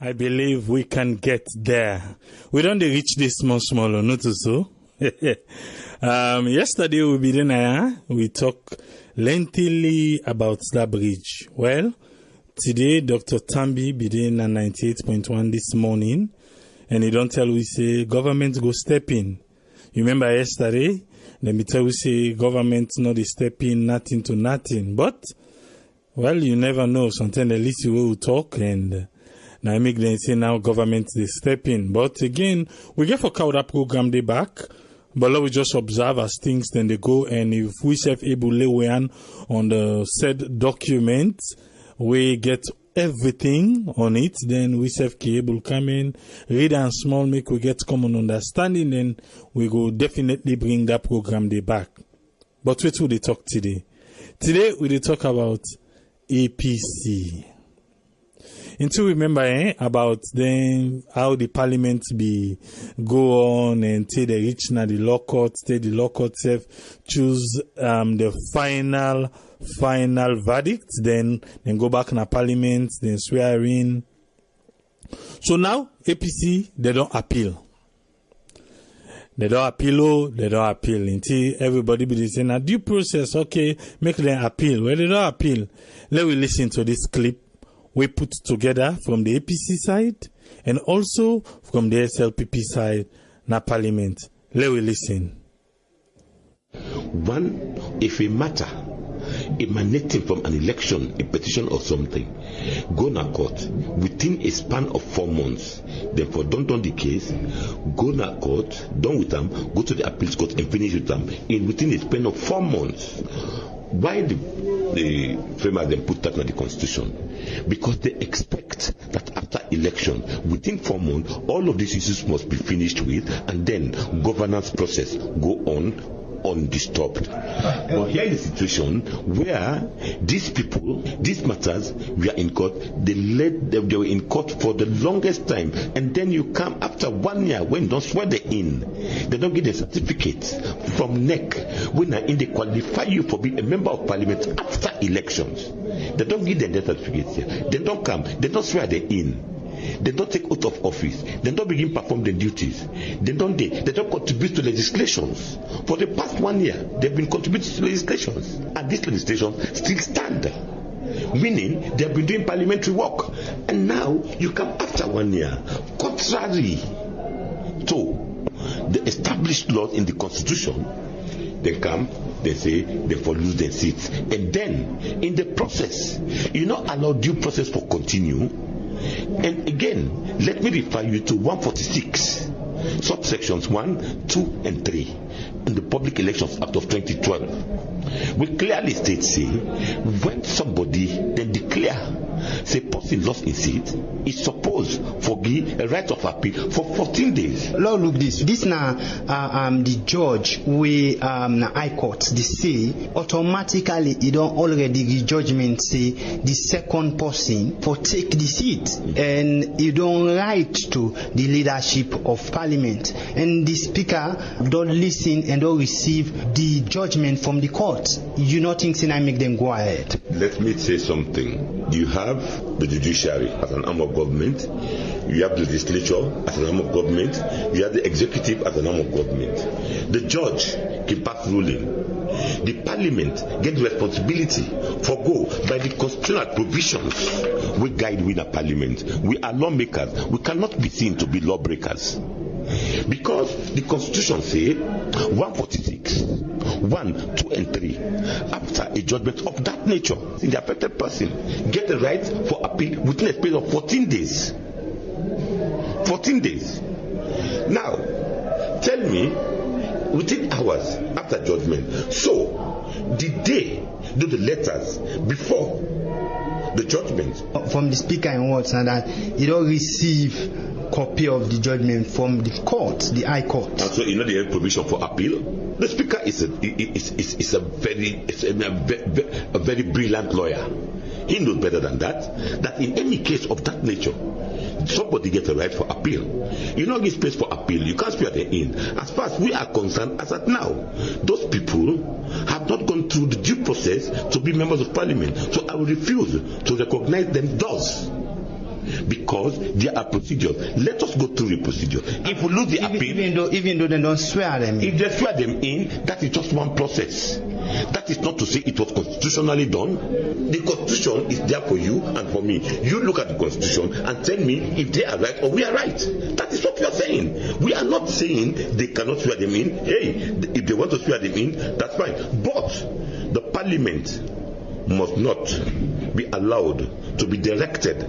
I believe we can get there. We don't reach this small, or not so. Yesterday we talked lengthily about that bridge. Well, today Dr. Tambi bidin at 98.1 this morning, and he don't tell we say government go step in. You remember yesterday? Let me tell we say government not step in, nothing to nothing. But well, you never know. Sometimes at least you will talk and. Now I make them say now government they step in. But again, we get for Kauda program they back. But let we just observe as things then they go, and if we self able lay hand on the said document, we get everything on it, then we self able come in, read and small, make we get common understanding, then we go definitely bring that program they back. But wait till they talk today. Today we talk about APC. Until remember about then how the parliament be go on and till they reach now the law court, till the law court self choose the final verdict, then go back in the parliament, then swear in. So now APC they don't appeal. They don't appeal until everybody be saying a due process, okay, make them appeal. Well, they don't appeal. Let we listen to this clip we put together from the APC side and also from the SLPP side na parliament. Let we listen. One, if a matter emanating from an election, a petition or something, go to court within a span of 4 months, therefore don't the case, go to court, done with them, go to the appeals court and finish with them within a span of 4 months. Why the framers then put that in the constitution? Because they expect that after election, within 4 months, all of these issues must be finished with, and then governance process go on undisturbed. But here is a situation where these people, these matters were in court, they were in court for the longest time, and then you come after 1 year when you don't swear them in, they don't get a certificate from NEC when they qualify you for being a member of parliament after elections. They don't give them that certificate here. They don't come, they don't swear them in. They don't take oath of office. They don't begin perform their duties. They don't contribute to legislations. For the past 1 year, they've been contributing to legislations, and these legislations still stand. Meaning they have been doing parliamentary work, and now you come after 1 year, contrary to the established laws in the constitution. They come, they say they for lose their seats, and then in the process, you not allow due process for continue. And again, let me refer you to 146, subsections 1, 2, and 3 in the Public Elections Act of 2012. We clearly state, say, when somebody then declare, say, person lost his seat, is supposed for give a right of appeal for 14 days. Lord, look this now, the judge we High Court they say automatically you don't already the judgment say the second person for take the seat, and you don't write to the leadership of parliament, and the speaker don't listen and don't receive the judgment from the court. You not think I make them go ahead? Let me say something. You have the judiciary as an arm of government, you have the legislature as an arm of government, you have the executive as an arm of government. The judge can pass ruling. The parliament gets responsibility for go by the constitutional provisions we guide with the parliament. We are lawmakers. We cannot be seen to be lawbreakers. Because the constitution says 146, 1, 2, and 3, after a judgment of that nature, the affected person get the right for appeal within a space of 14 days. 14 days. Now, tell me, within hours after judgment, so did they do the letters before the judgment? From the speaker in words, and that you don't receive copy of the judgment from the court, the High Court. And so you know the provision for appeal. The speaker is a very brilliant lawyer. He knows better than that. That in any case of that nature, somebody gets a right for appeal. You don't give space for appeal. You can't swear them in. As far as we are concerned, as at now, those people have not gone through the due process to be members of parliament. So I will refuse to recognize them thus. because there are procedures. Let us go through the procedure. If we lose the appeal, even though they don't swear them in. If they swear them in, that is just one process. That is not to say it was constitutionally done. The Constitution is there for you and for me. You look at the Constitution and tell me if they are right or we are right. That is what we are saying. We are not saying they cannot swear them in. Hey, if they want to swear them in, that's fine. But the Parliament must not be allowed to be directed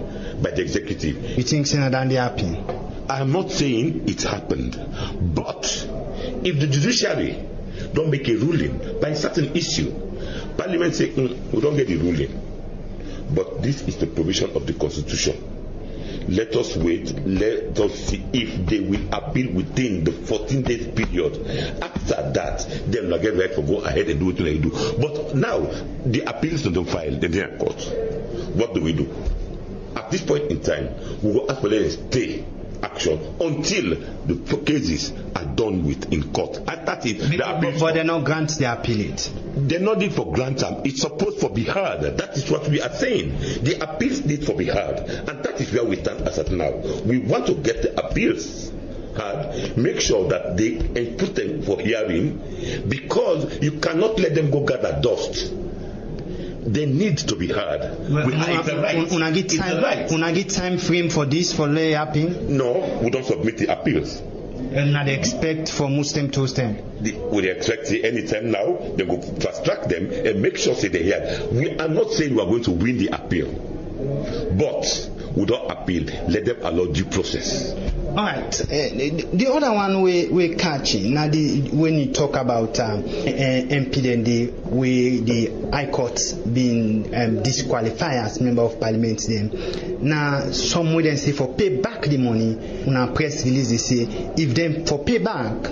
by the executive. You think Senator Dandy happened? I am not saying it happened, but if the judiciary don't make a ruling by a certain issue, Parliament say we don't get the ruling, but this is the provision of the Constitution. Let us wait. Let us see if they will appeal within the 14 days period. After that, then we'll get right for go ahead and do what they do. But now the appeals don't file, they're in court. What do we do? At this point in time, we will ask for them to stay action until the cases are done with in court. And that is but they not grant the appellate. They're not need for grant them. It's supposed to be heard. That is what we are saying. The appeals need to be heard, and that is where we stand as at now. We want to get the appeals heard, make sure that they put them for hearing, because you cannot let them go gather dust. They need to be heard. Well, una get time frame for this for lay happen? No, we don't submit the appeals. And now they expect for Muslim to stand. We expect any time now. They go fast track them and make sure they hear. We are not saying we are going to win the appeal, but we don't appeal. Let them allow due process. All right. The other one we catching now. When you talk about MP, then the High Court being disqualified as member of Parliament. Then now some would then say for pay back the money. On a press release they say if them for pay back,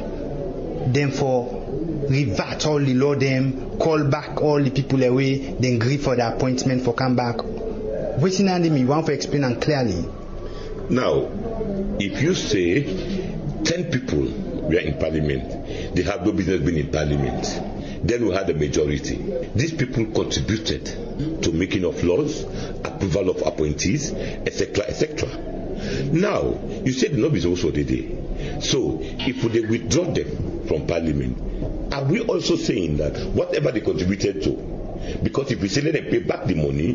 then for revert all the law them, call back all the people away, then agree for the appointment for come back. What's in me? Want to explain and clearly. Now, if you say 10 people were in Parliament, they have no business being in Parliament, then we had a majority. These people contributed to making of laws, approval of appointees, etc., etc. Now, you said the nobody's also the day. So, if they withdraw them from Parliament, are we also saying that whatever they contributed to, because if we say let them pay back the money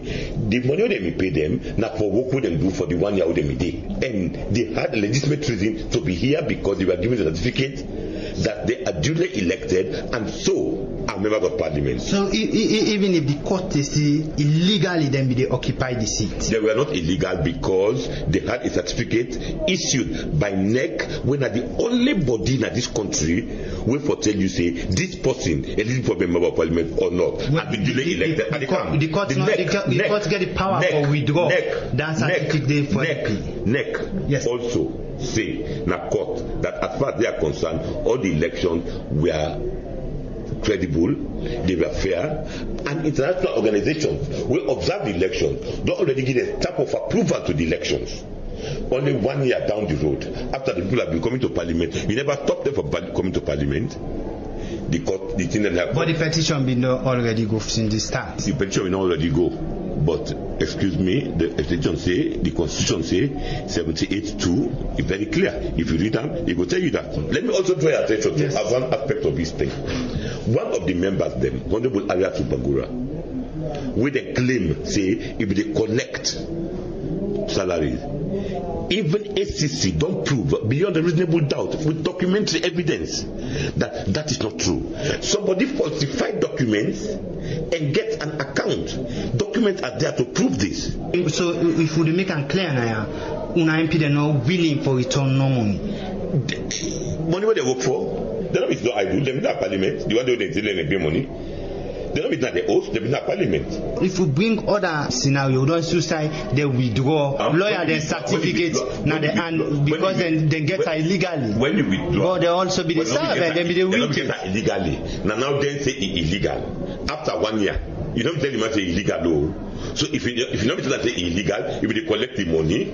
they pay them now for work with them do for the 1 year they did, and they had a legitimate reason to be here because they were given a certificate that they are duly elected and so are members of Parliament. So even if the court they see illegally, then they occupy the seat. They were not illegal because they had a certificate issued by NEC, when are the only body in this country will for tell you say this person eligible for a member of Parliament or not has been duly elected. The court get the power for withdraw. That's certificate for NEC yes. Also say na court that as far as they are concerned, all the elections were credible, they were fair, and international organizations will observe the elections. Don't already give a type of approval to the elections. Only 1 year down the road, after the people have been coming to Parliament, you never stop them from coming to Parliament. The court, the thing that happened. But the petition will not already go since the start. The petition will not already go. But excuse me, the petition say, the Constitution say 78(2) is very clear. If you read them, it will tell you that. Let me also draw your attention to one aspect of this thing. One of the members, them, Honorable Ariatu Bangura, where they claim, say, if they collect salaries, even ACC don't prove beyond a reasonable doubt with documentary evidence that is not true. Somebody falsified documents and get an account. Documents are there to prove this. So if we make it clear now, una MP they not willing for return no money. Money where they work for, they don't mean I do. They mean that Parliament. The one they pay money. They don't mean that the oath. They mean that Parliament. If we bring other scenario, don't suicide, they withdraw lawyer their certificate now they and because then they get her illegally. When you withdraw, they also be the servant. They be the witness. They get her illegally. Now then say illegal. After 1 year, you don't tell him say illegal. No. So if you don't say illegal, if they collect the money,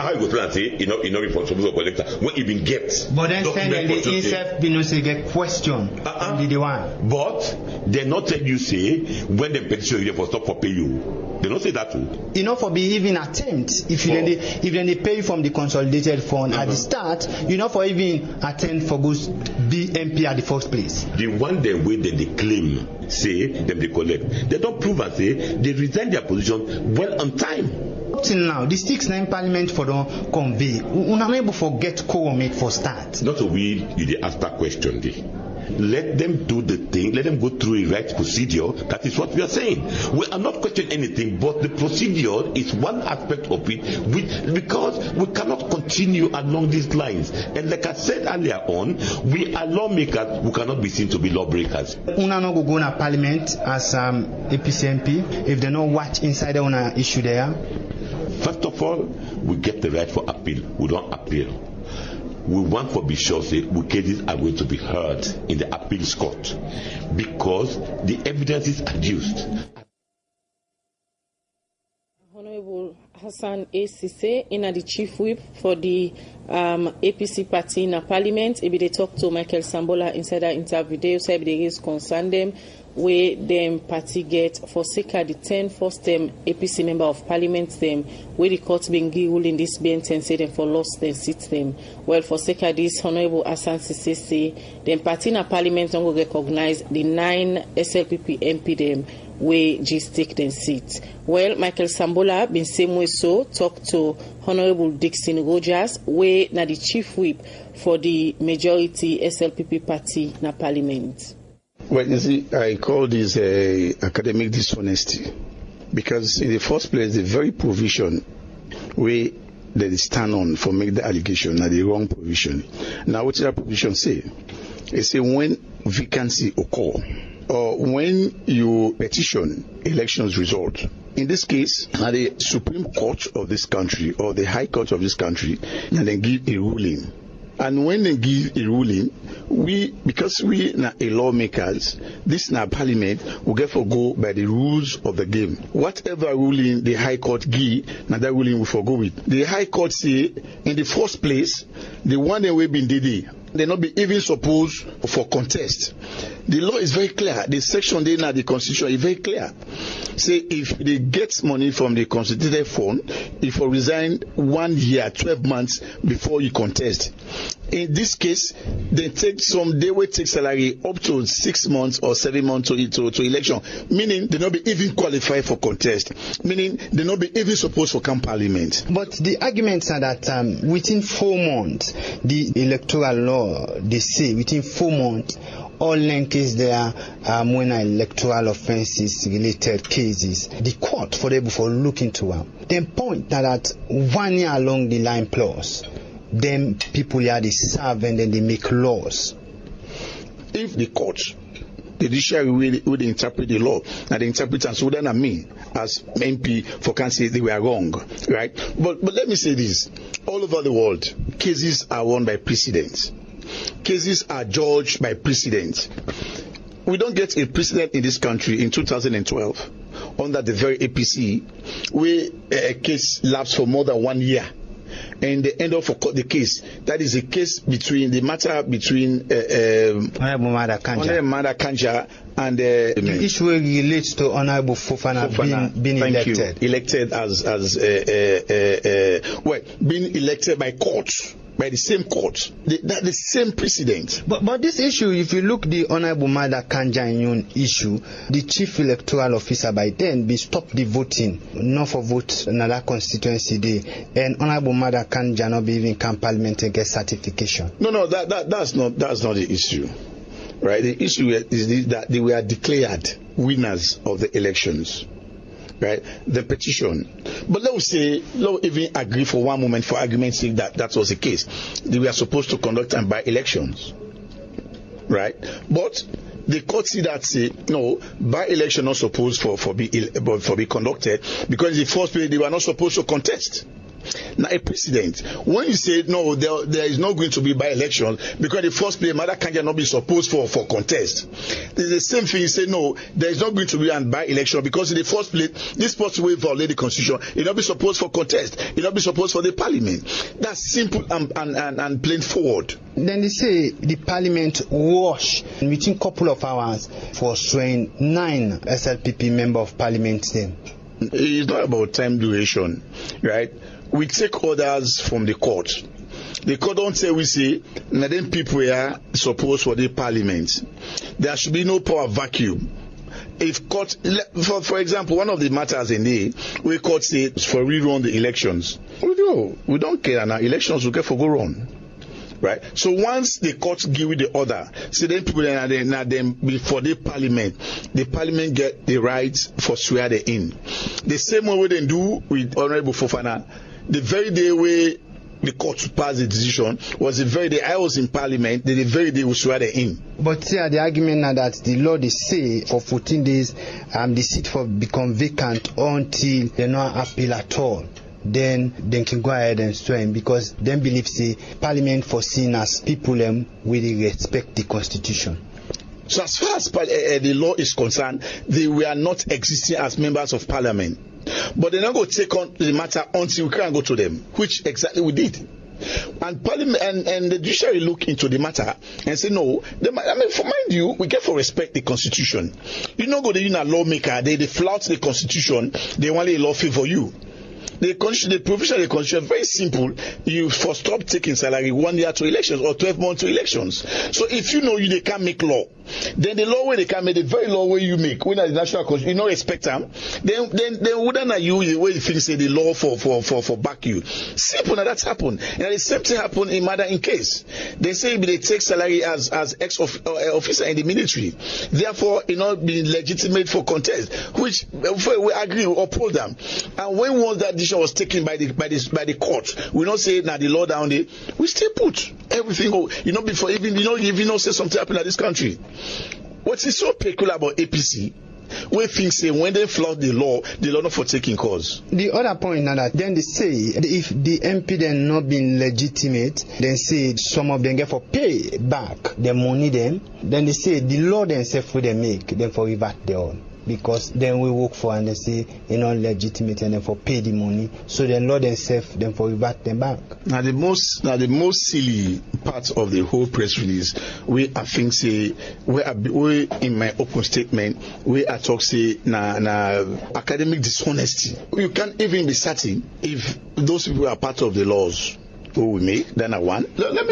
How you go to and say, you know, responsible for collector when he been get. But then send the insect be no say get question the one. But they not tell you say when the petition is for stop for pay you. They don't say that too. You know, for be even attempt if you then they pay you from the consolidated fund at the start, you know, for even attempt for go be MP at the first place. The one they way that they claim say them they collect, they don't prove and say they resign their position well on time. Till now, the 6-9 Parliament for don't convey. Unable forget quorum it for start. Not a way you ask that question. Let them do the thing. Let them go through a right procedure. That is what we are saying. We are not questioning anything, but the procedure is one aspect of it, because we cannot continue along these lines. And like I said earlier on, we are lawmakers who cannot be seen to be lawbreakers. Una no go na Parliament as APC MP if they don't watch inside the una issue there. First of all, we get the right for appeal. We don't appeal. We want for be sure say cases are going to be heard in the appeals court because the evidence is adduced. Honorable Hassan A.Sise, the chief whip for the APC party in the parliament, they talk to Michael Sambola inside that interview. They said they is concern them where them party get for Seka the 10 first APC member of parliament them where the court been ruling this bench and say them for lost them sit them. Well, for Seka this Honorable Hassan Sise say them party in the parliament don't go recognize the 9 SLPP MP them where just take them seat. Well, Michael Sambola been same way so talk to Honorable Dixon Rogers where na the chief whip for the majority SLPP party na parliament. Well, you see, I call this academic dishonesty because in the first place, the very provision where they stand on for make the allegation are the wrong provision. Now, what does that provision say? It say when vacancy occur or when you petition elections result. In this case, the Supreme Court of this country or the High Court of this country, and then give a ruling. And when they give a ruling, because we are lawmakers, this in our parliament will therefore go by the rules of the game. Whatever ruling the High Court give, now that ruling will forgo with. The High Court say, in the first place, the one that we've been did, they not be even supposed for contest. The law is very clear. The section there now the Constitution is very clear. Say if they get money from the constituted fund, if you resign 1 year, 12 months before you contest. In this case, they will take salary up to 6 months or 7 months to election, meaning they not be even qualified for contest, meaning they not be even supposed for come parliament. But the arguments are that within 4 months, the electoral law, they say within 4 months, all linkages there when electoral offences related cases, the court for them before look into them. Then point that 1 year along the line plus, them people here they serve and then they make laws. If the court, the judiciary will interpret the law, and the interpreters wouldn't have me as MP for can say they were wrong, right? But let me say this: all over the world, cases are won by precedents. Cases are judged by precedents. We don't get a precedent in this country in 2012 under the very APC where a case lapsed for more than 1 year. And they end up for the case. That is a case between the matter between Honorable Mada Kanja and the issue relates to Honorable Fofana being elected. Elected as being elected by courts. By the same court, the same precedent. But this issue, if you look the Honorable Mada Kanja issue, the chief electoral officer by then be stopped the voting, not for vote another constituency day, and Honorable Mada Kanja not be even come parliament and get certification. No, that's not the issue, right? The issue is that they were declared winners of the elections. Right, the petition. But let's even agree for one moment, for argument's sake, that was the case. They were supposed to conduct and by elections, right? But the court see that say no, by election not supposed for be conducted because in the first place they were not supposed to contest. Now, a president, when you say no, there is not going to be by-election because the first place, Mother Kanja not be supposed for contest. It's the same thing. You say no, there is not going to be a by-election because in the first place, this person will violate the constitution. It not be supposed for contest. It not be supposed for the parliament. That's simple and plain forward. Then they say the parliament wash within couple of hours for swearing 9 SLPP member of parliament. It's not about time duration, right? We take orders from the court. The court don't say we say, now then people are supposed for the parliament. There should be no power vacuum. If court, for example, one of the matters in the we court say for rerun the elections. We don't care now. Elections will get for go wrong. Right. So once the court give you the order, so then people then before the parliament get the right for swear they in. The same way they do with Honorable Fofana. The very day where the court passed the decision was the very day I was in parliament, the very day we swear they in. But here the argument now that the law they say for 14 days the seat for become vacant until they not appeal at all. Then can go ahead and swear in because them believe say parliament foreseen as people will respect the constitution. So as far as the law is concerned, they were not existing as members of parliament. But they're not going to take on the matter until we can't go to them, which exactly we did. And parliament and the judiciary look into the matter and say no. For mind you, we get for respect the constitution. You not go to a lawmaker, they flout the constitution, they want a law favor you. The provision of the constitution very simple. You for stop taking salary 1 year to elections or 12 months to elections. So if you know they can't make law, then the law where they can make the very law where you make when the national constitution you not respect them, then wouldn't you the way you think say the law for back you. Simple now that's happened. And the same thing happened in matter in case. They say they take salary as officer in the military. Therefore, being legitimate for contest, which we agree, we uphold them. And when once that decision was taken by the court, we not say now the law down there, we still put everything before even say something happened in this country. What is so peculiar about APC? We think say when they flout the law not for taking cause. The other point now that then they say if the MP then not been legitimate, then say some of them get for pay back the money them. Then they say the law themselves for they make them for revert their own. Because then we work for and they say legitimate and then for pay the money. So then law themselves then for revert them back. Now the most silly part of the whole press release, we I think say we in my open statement we are talk say na academic dishonesty. You can't even be certain if those people are part of the laws. Who we make, then I one. Let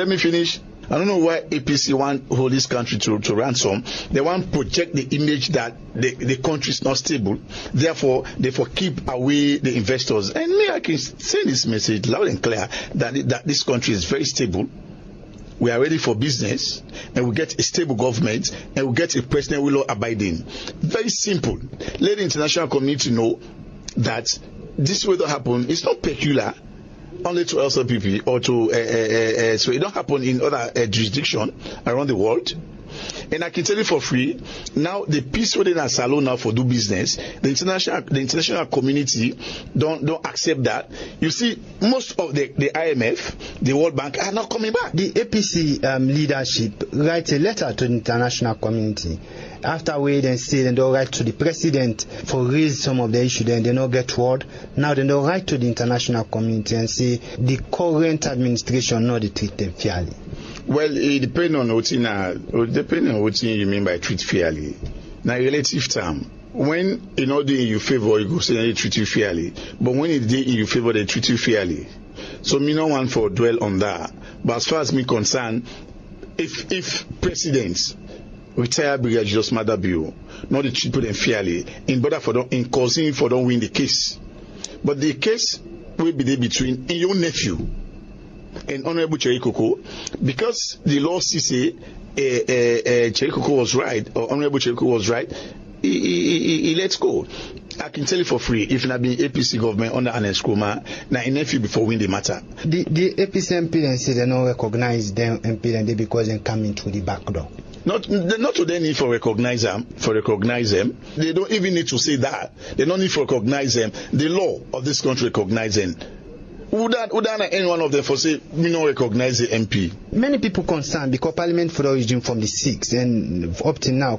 me finish. I don't know why APC want hold this country to ransom. They want project the image that the country is not stable. Therefore, they keep away the investors. And me, I can send this message loud and clear that this country is very stable. We are ready for business, and we get a stable government, and we get a president who law abiding. Very simple. Let the international community know that this will not happen. It's not peculiar only to LCPP or to so it don't happen in other jurisdictions around the world. And I can tell you for free, now the peace within a salon now for do business, the international community don't accept that. You see, most of the IMF, the World Bank are not coming back. The APC leadership write a letter to the international community. After we then say they don't write to the president for raise some of the issue, then they don't get word. Now they don't write to the international community and say the current administration not they treat them fairly. Well, it depends on what you mean by treat fairly. Now, relative term. When they in your favor, you go say they treat you fairly. But when it's in your favor, they treat you fairly. So me no want for dwell on that. But as far as me concerned, if presidents retired Brigadier Justice Mother Bill, not the treat them fairly, in order for them in causing for them win the case. But the case will be there between your nephew and Honorable Cherikoko, because the law say Cherikoko was right, or Honorable Cherikoko was right, he lets go. I can tell you for free, if not be APC government under Anes Kuma, now in nephew before win the matter. The APC MP then say they don't recognize them MP then they because they come into the back door. Not to they need for recognize them. They don't even need to say that. They don't need to recognize them. The law of this country recognize them. Would that any one of them for say we don't recognize the MP? Many people concerned because Parliament for the origin from the 6th, and up to now,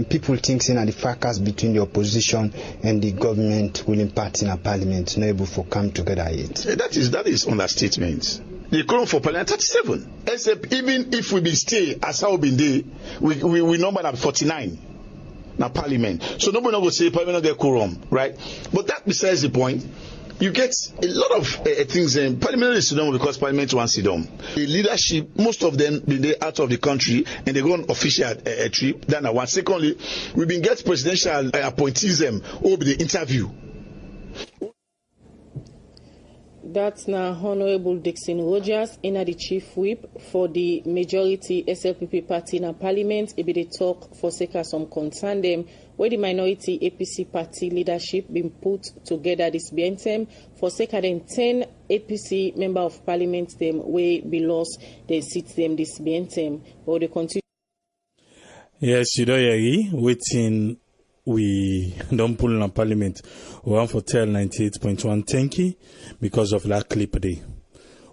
people think that the fracas between the opposition and the government ruling party in a Parliament not able to come together yet. That is understatement. The quorum for Parliament 37. Except even if we be stay as how we been there, we number at 49. Now Parliament. So nobody not go say Parliament not get quorum, right? But that besides the point. You get a lot of things in Parliament is done because Parliament wants to done. The leadership, most of them been there out of the country and they go on official trip. Then one. Secondly, we've been get presidential appointees them over the interview. That's now Honorable Dixon Rogers, the chief whip for the majority SLPP party in Parliament. It be the talk for sake of some concern them where the minority APC party leadership been put together this BNTM for sake of them 10 APC member of Parliament them where be lost they sit them this BNTM or they continue. Yes, you don't hear waiting. We don't pull in a Parliament. We want for tell 98.1 thank you because of that clip day.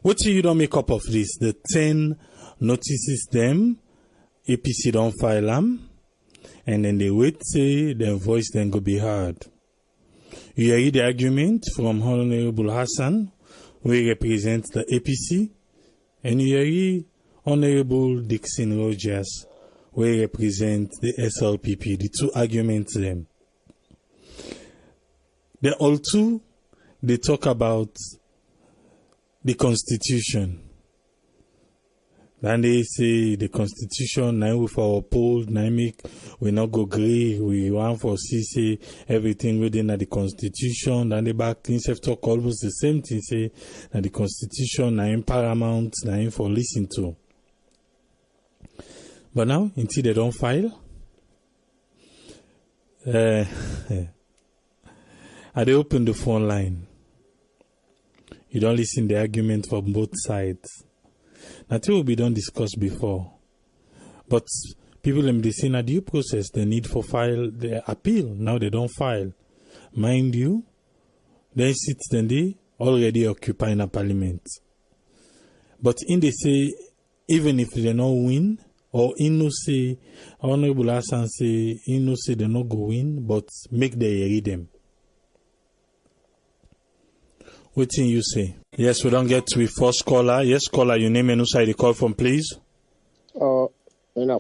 What you don't make up of this? The 10 notices them, APC don't file them, and then they wait say their voice then go be heard. You hear the argument from Honorable Hassan, who represents the APC, and you hear Honorable Dixon Rogers, we represent the SLPP, the two arguments them. They all two, they talk about the Constitution. Then they say the Constitution, now we for uphold, now we not go agree, we want for see everything within the Constitution. Then they back things have talk almost the same thing, say that the Constitution, now in paramount, now in for listen to. But now, until they don't file, I they open the phone line. You don't listen the argument from both sides. That will be done discussed before. But people in the same due process, the need for file the appeal. Now they don't file. Mind you, they sit then they already occupying a Parliament. But in they say, even if they don't win, or in no say, Honorable Hassan say, in no say they not go win, but make they read them. What thing you say? Yes, we don't get to first caller. Yes, caller, your name and who side you call from, please.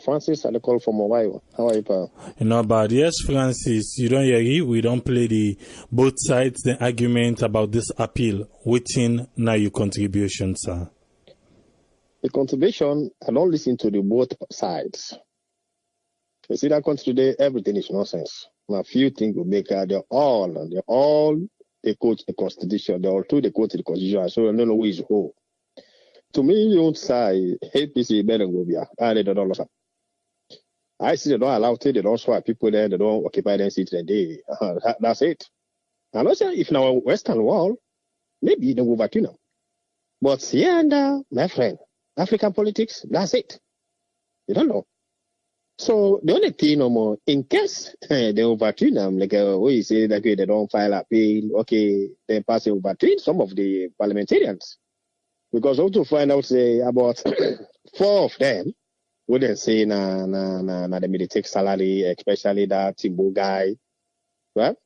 Francis, I call from Ohio. How are you, pal? Not bad. Yes, Francis, you don't hear. We don't play the both sides the argument about this appeal. Waiting now your contribution, sir. The contribution, I don't listen to the both sides. You see that country today, everything is nonsense. A few things will make they're all they quote the Constitution. They all two they quote the Constitution. So I don't know who is who. To me, you don't say APC better go there. They don't know. I see they don't allow it. They don't swear people there. They don't occupy their seats. That's it. I'm not saying if in our Western world, maybe they go back to them. But here and there, my friend, African politics, that's it. You don't know. So the only thing no more, in case they overturn them, like we say that they don't file appeal, okay, they pass overturn some of the parliamentarians. Because also find out say about 4 of them wouldn't say they may take salary, especially that Timbo guy. Right?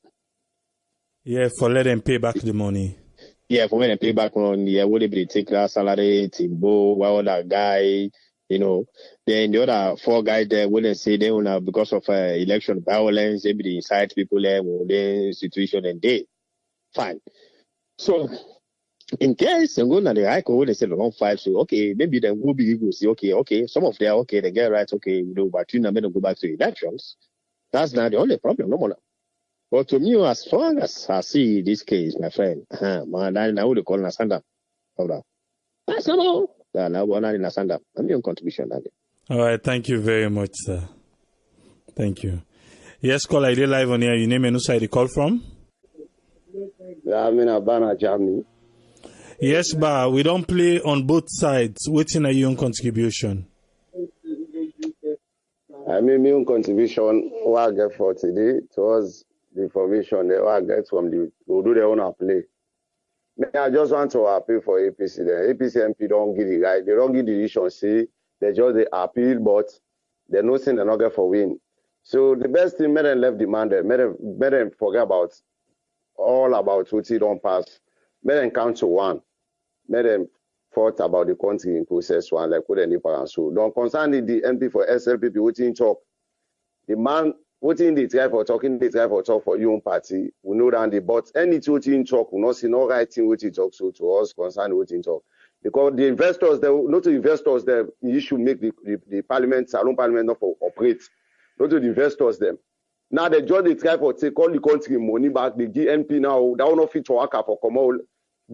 Yeah, for let them pay back the money. Yeah, for when they pay back on would they take that salary, Timbo, while that guy, then the other 4 guys there wouldn't say they will because of election violence, they be inside people there, the situation and they fine. So in case they go to the high court, they say they don't file, so okay, maybe then will be able to say, okay, some of them okay, they get right, okay, but you never go back to elections. That's not the only problem, no more. But to me, as long as I see this case, my friend, man, I would call Nasanda. That's not all. Now we're not in Nasanda. I'm your contribution. All right, thank you very much, sir. Thank you. Yes, call ID live on here. Your name and who side you call from? Yeah, I mean, Abana Jami. Yes, but we don't play on both sides. What's in your own contribution? I mean, my own contribution, what I get for today, towards the information that I get from the, who do their own play. I just want to appeal for APC. The APC MP don't give the right, they don't give the decision, see, they just they appeal, but they're not saying they're not get for win. So the best thing, made them left demanded, made them forget about all about what he don't pass, made them count to one, made them thought about the country in process one, like what any parents so. Don't concern the MP for SLPP, what in talk. The man, what in the try for talking, the try for talk for your own party, we know that the but any what in talk, we not see no right thing what he talk so to us concern what in talk. Because the investors, not the investors, you should make the parliament, salon parliament not for operate. Not to the investors them. Now they just they try for take all the country money back. They give MP now, that will not fit to work for come out,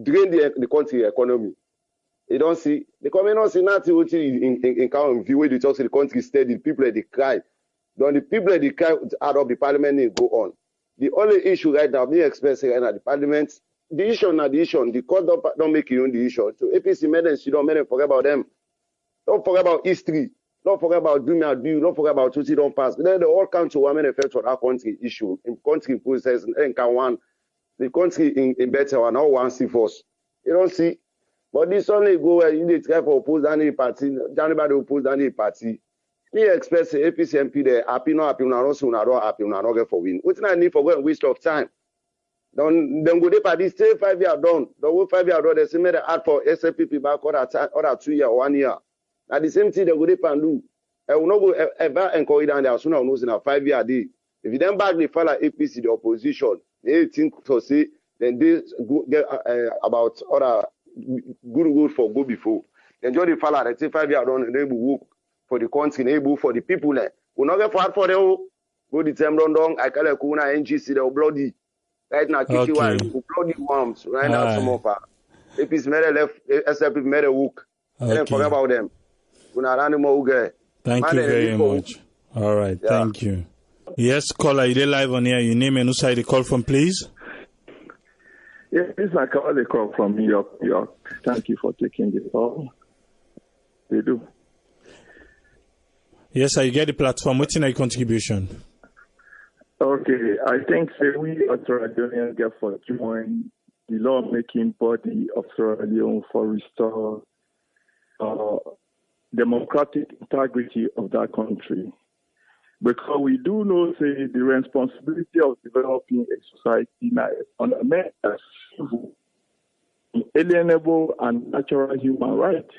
drain the country economy. You don't see the commoners in that in count view where they talk to the country steady, people they cry. Then the people they cry out of the parliament they go on. The only issue right now, being expressed right now, the parliament, the issue, the court don't make your own the issue. So APC made them, she don't make them forget about them. Don't forget about history. Don't forget about do me do. Don't forget about what don't pass. Then they all come to one effect for that country issue. In country process, and can one the country in better one, all one see first. You don't see. But this only go where you need to try for oppose any party, anybody oppose any party. Me expect the APC MP there, happy, not happy, not happy, not get for win. What's not need for going waste of time? Then go there party, stay 5 years done. The whole 5 years done, they say, made the add for SLPP back other 2 years, 1 year. Now the same thing they go there and do. I will not go ever encourage down there as soon as I know in a 5 year day. If you then back the file APC, the opposition, they think to say, then they get about other good for go before. Then join the fella that say 5 years done, they will work for the country, they will for the people. We not get far for them. Go the time down. I call it Kuna NGC, they bloody. Right now, Okay. bloody worms. Right now, some of our APC made a left, SLP made a work. Then forget about them. Thank you very much. All right, yeah. Thank you. Yes, caller, you're live on here. Your name and who side you call from, please? Yes, this is a call from New York. Thank you for taking the call. They do. Yes, I get the platform. What's in your contribution? Okay, I think we Australians get for join the lawmaking body of Sierra Leone for restore democratic integrity of that country. Because we do know, say, the responsibility of developing a society on a matter as civil, inalienable, and natural human right,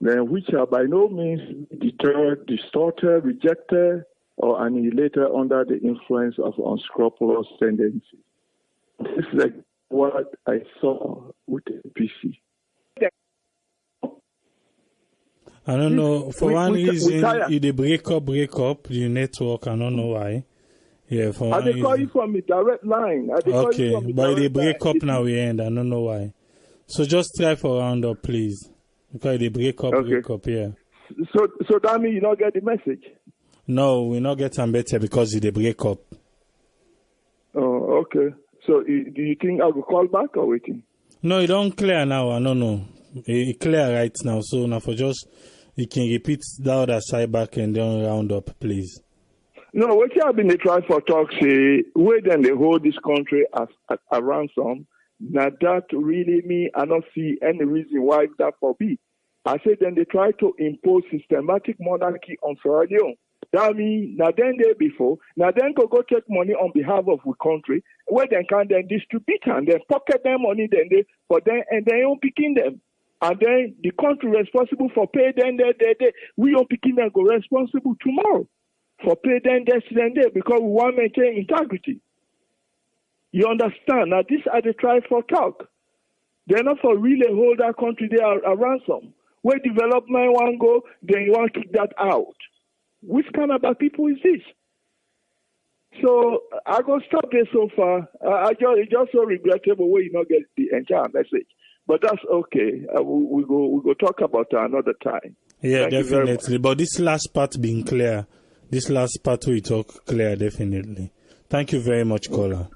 then which are by no means deterred, distorted, rejected, or annihilated under the influence of unscrupulous tendencies. This is like what I saw with the PC. I don't know. For one reason, you break up the network. I don't know why. Yeah, for one reason. I call you from a direct line. Okay, but they break up now. We end. I don't know why. So just try for a round up, please. Because they break up, yeah. So that means you don't get the message? No, we not get them better because they break up. Oh, okay. So do you think I will call back or waiting? No, it don't clear now. I don't know. It clear right now. So now for just, you can repeat the other side back and then round up, please. No, what you have been trying for talk, say, where then they hold this country as a ransom. Now that really me, I don't see any reason why that for be. I say then they try to impose systematic monarchy on Sierra Leone. That means now then they before, now then go take money on behalf of the country, where they can then distribute and then pocket them money then they for them and they don't picking them. And then the country responsible for pay then they we don't picking them go responsible tomorrow for pay then they because we want to maintain integrity. You understand? Now these are the try for talk. They're not for really hold our country there a ransom. Where development want go, then you want to kick that out. Which kind of people is this? So I go stop there so far. It's just so regrettable when you not get the entire message. But that's okay. We go talk about it another time. Yeah, definitely. But this last part being clear. This last part we talk clear, definitely. Thank you very much, caller.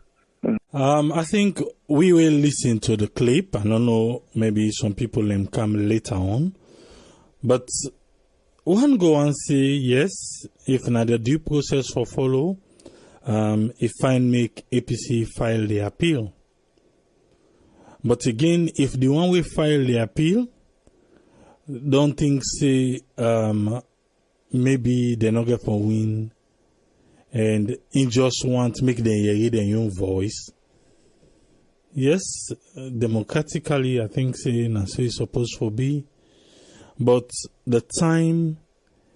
I think we will listen to the clip. I don't know, maybe some people will come later on. But one go and say, yes, if not the due process for follow, if fine make APC file the appeal. But again, if the one we file the appeal, don't think say maybe they're not going to win, and in just want to make them hear their own voice. Yes, democratically, I think say that's so it's supposed to be. But the time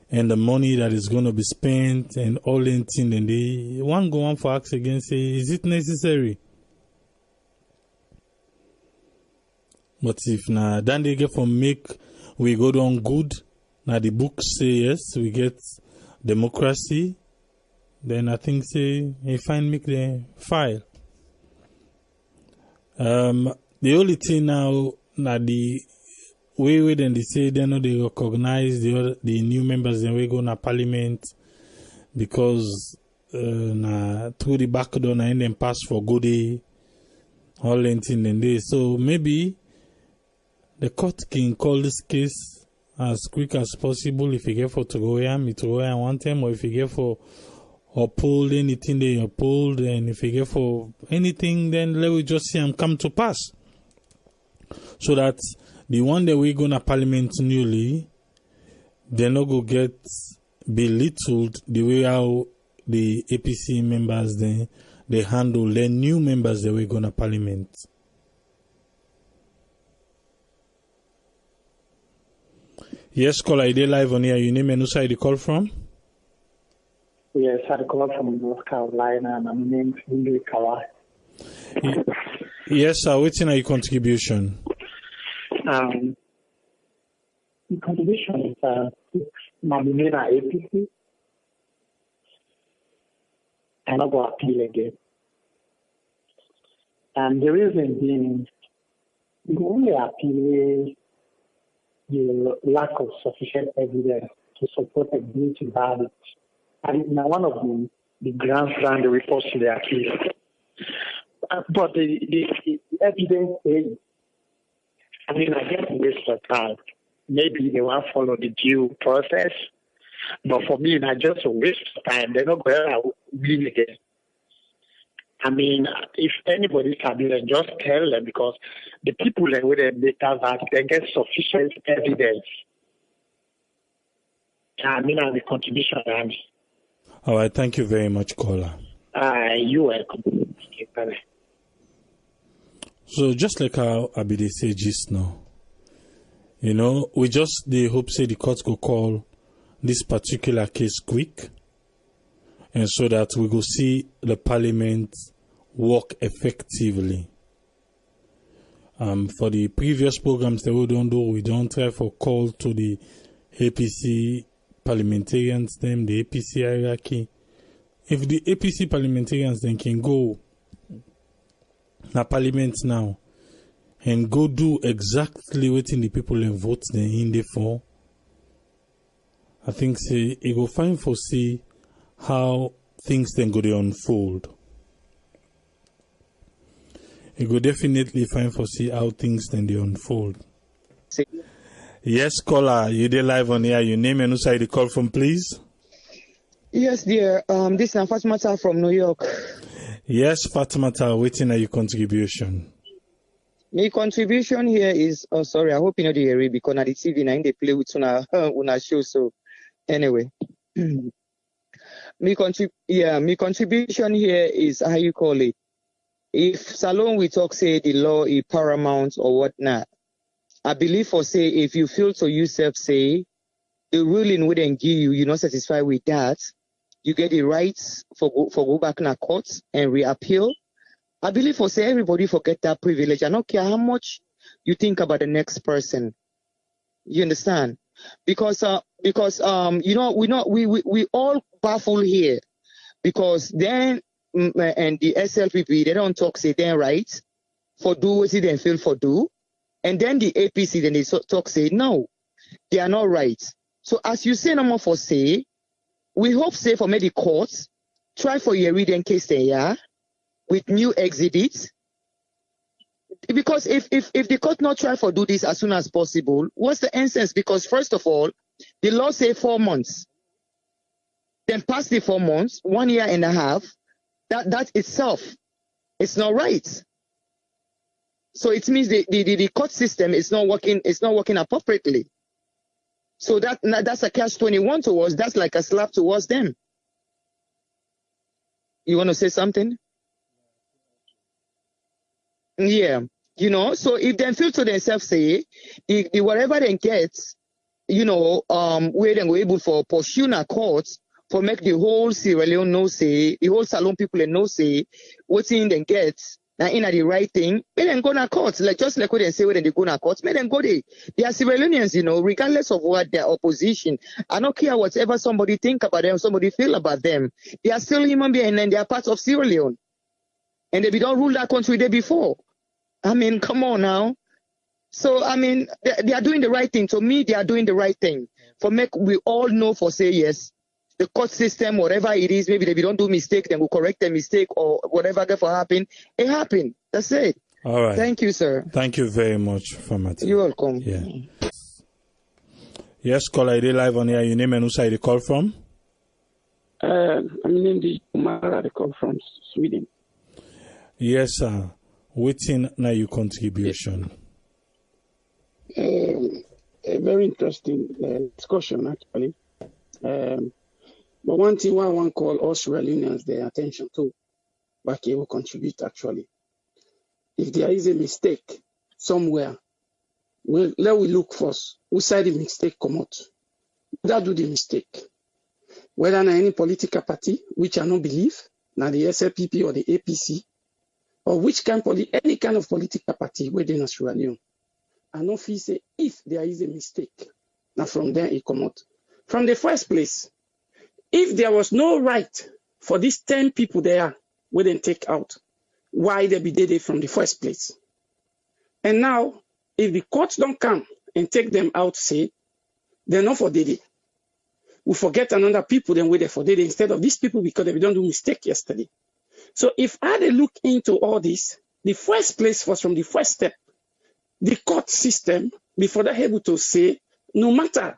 and the money that is going to be spent and all in thing, and they one go on for ask again, say, is it necessary? But if now, then they get for make we go down good. Now the books say yes, we get democracy. Then I think say if fine make the file. The only thing now the way then they say they know they recognize the new members then we go na parliament because through the back door and then pass for goodie all anything then they so maybe the court can call this case as quick as possible if you get for to go here one time, or if you get for uphold anything they uphold, and if you get for anything then let we just see them come to pass. So that the one that we go to parliament newly, they not go get belittled the way how the APC members they handle the new members that we go to parliament. Yes, caller, are they live on here? You name and who side you call from? Yes, I call from North Carolina, and my name is Indy Kawa. Yes, sir. What's in your contribution? The contribution is nominated APC, and I go appeal again. And the reason being, the only appeal is the lack of sufficient evidence to support a guilty verdict. And now one of the grounds around the reports to the appeal. But the evidence is, I guess a waste of time. Maybe they won't follow the due process. But for me, not just a waste of time. They're not going to win again. If anybody can do it, just tell them, because the people that would that they get sufficient evidence. The contribution. All right, thank you very much, caller. You're welcome. Okay, bye. So just like how Abide said just now, we just they hope say the court will call this particular case quick, and so that we go see the parliament work effectively. For the previous programs that we don't try for call to the APC parliamentarians, the APC hierarchy. If the APC parliamentarians then can go na parliament now and go do exactly what the people and vote them in there for, I think say it go fine for see how things then go to unfold. It go definitely fine for see how things then they unfold. Yes, caller, you there live on here. Your name and who side you call from, please? Yes, dear. This is Fatimata from New York. Yes, Fatimata, waiting at your contribution. My contribution here is, sorry, I hope you know the area because on the TV now they play with una show. So anyway, my contribution here is how you call it. If Salon we talk say the law is paramount or whatnot, I believe for say if you feel so yourself say the ruling wouldn't give you, you're not satisfied with that, you get the rights for go back in a court and reappeal. I believe for say everybody forget that privilege. I don't care how much you think about the next person. You understand? Because we all baffled here because then and the SLPP they don't talk say they're right for do what they feel for do, and then the APC then they talk say no, they are not right. So as you say no more for say, we hope say for maybe courts try for your reading case there, yeah. with new exhibits. Because if the court not try for do this as soon as possible, what's the essence? Because first of all, the law say 4 months. Then past the 4 months, 1 year and a half, that itself is not right. So it means the court system is not working appropriately. So that's a catch-21 to us. That's like a slap towards them. You want to say something? Yeah. You know, so if they feel to themselves, say, the whatever they get, you know, where they go able for pursue a court for make the whole Sierra Leone no say, the whole Salon people no say, what in they get, now in the right thing, may them go to court. Like just like what they say when they go to court, may them go there. They are Sierra Leoneans, you know, regardless of what their opposition. I don't care whatever somebody think about them, somebody feel about them. They are still human beings and they are part of Sierra Leone. And they don't rule that country there before. I mean, come on now. So, I mean, they are doing the right thing. To me, they are doing the right thing. For make we all know for say yes, the court system, whatever it is, maybe if they don't do mistake, then we'll correct the mistake or whatever get for happen. It happened. That's it. All right. Thank you, sir. Thank you very much for my time. You're welcome. Yeah. Yes, caller, I live on here. Your name and who side you call from? I'm named Umara. I call from Sweden. Yes, sir. Waiting now your contribution. A very interesting discussion, actually. But one thing I want to call us Sierra Leoneans their attention to, but it will contribute actually. If there is a mistake somewhere, let we look first. Who side the mistake come out? That do the mistake. Whether na any political party, which I don't believe, na the SLPP or the APC, or which kind any kind of political party within Sierra Leone. I don't feel say if there is a mistake, now from there it come out. From the first place, if there was no right for these 10 people there, we didn't take out, why they be dead from the first place? And now, if the courts don't come and take them out, say, they're not for dead. We forget another people, then wait for dead instead of these people because they don't do mistake yesterday. So if I look into all this, the first place was from the first step, the court system, before they're able to say, no matter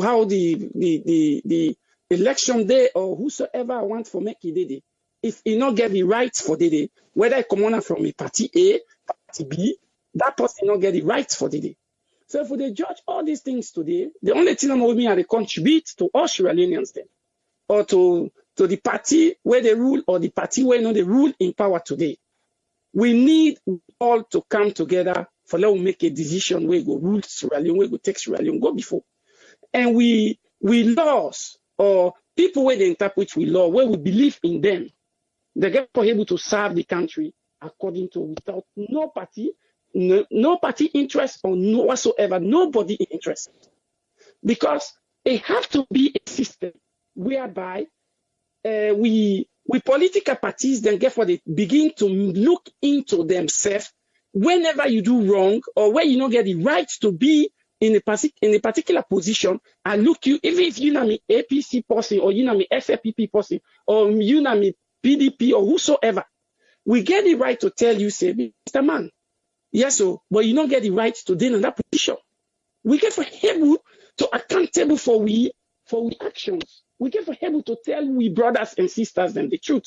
how the election day or whosoever I want for make it, if he not get the rights for the day, whether I come on from a party A, party B, that person not get the rights for the day. So if they judge all these things today, the only thing I'm with me are they contribute to us Sierra Leoneans then, or to the party where they rule or the party where they rule in power today. We need all to come together for let us make a decision where we go rule Sierra Leone, where we go take Sierra Leone, go before. And we laws or people where they interpret with law, where we believe in them, they get able to serve the country according to without no party interest or no whatsoever, nobody interest. Because it have to be a system whereby we political parties then get for they begin to look into themselves whenever you do wrong or where you don't get the right to be in a particular position, I look you, even if you know me APC person or you know me SLPP person or you know me PDP or whosoever, we get the right to tell you, say, Mr. Man, yes, so, but you don't get the right to deal in that position. We get for able to accountable for we actions. We get for able to tell we brothers and sisters them the truth.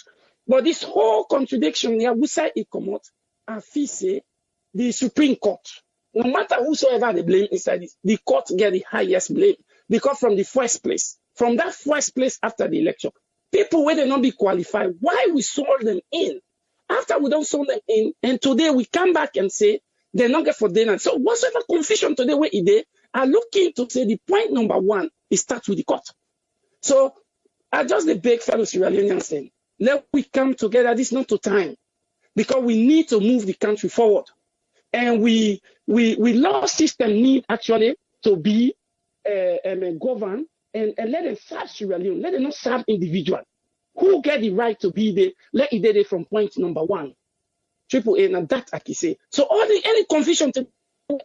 But this whole contradiction here, we say it come out, and fee say the Supreme Court. No matter whosoever they blame inside this, the court get the highest blame. Because from the first place, from that first place after the election, people where they not be qualified, why we sold them in? After we don't sold them in, and today we come back and say, they're not get for dinner. So whatsoever confusion today where it is, I look into say the point number one, it starts with the court. So I just the big fellow Sierra Leoneans saying, let we come together, this is not to time. Because we need to move the country forward. And we law system need actually to be governed and let them serve Sierra Leone. Let them not serve individual. Who get the right to be there? Let it there from point number one. AAA, now that I can say. So any confusion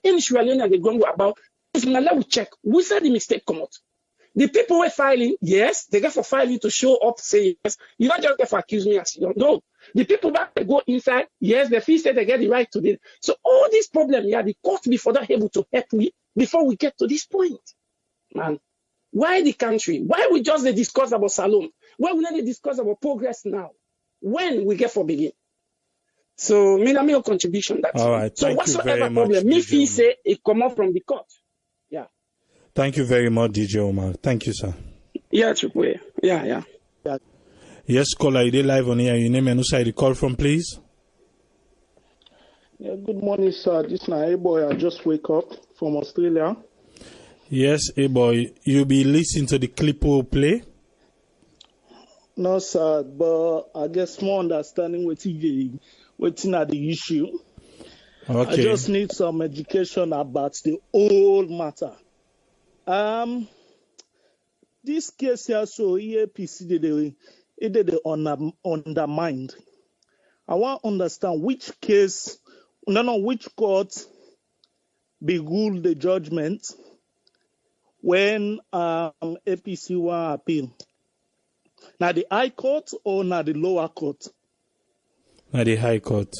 in Sierra Leone they go about, if now let we check, who said the mistake come out? The people were filing, yes, they get for filing to show up, say yes. You don't just get for accuse me as you don't know. The people that go inside, yes, the fee said they get the right to this. So all these problems, yeah, the court before that able to help me before we get to this point. Man, why the country? Why we just discuss about Salon? Why we not discuss about progress now? When we get for begin? So me na me contribution that. All right, So thank you very whatsoever much, problem, me DJ fee Omar. say it come out from the court. Yeah. Thank you very much, DJ Omar. Thank you, sir. Yeah, Triple A. Yeah. Yes, caller, you dey live on here. Your name and who side you call from, please? Yeah, good morning, sir. This is my boy. I just wake up from Australia. Yes, hey boy, you be listening to the clip we'll play? No, sir, but I guess more understanding waiting at the issue. Okay. I just need some education about the whole matter. This case here, so EAPC did undermined. I want to understand which court be ruled the judgment when APC will appeal. Now the High Court or now the lower court? Now the High Court.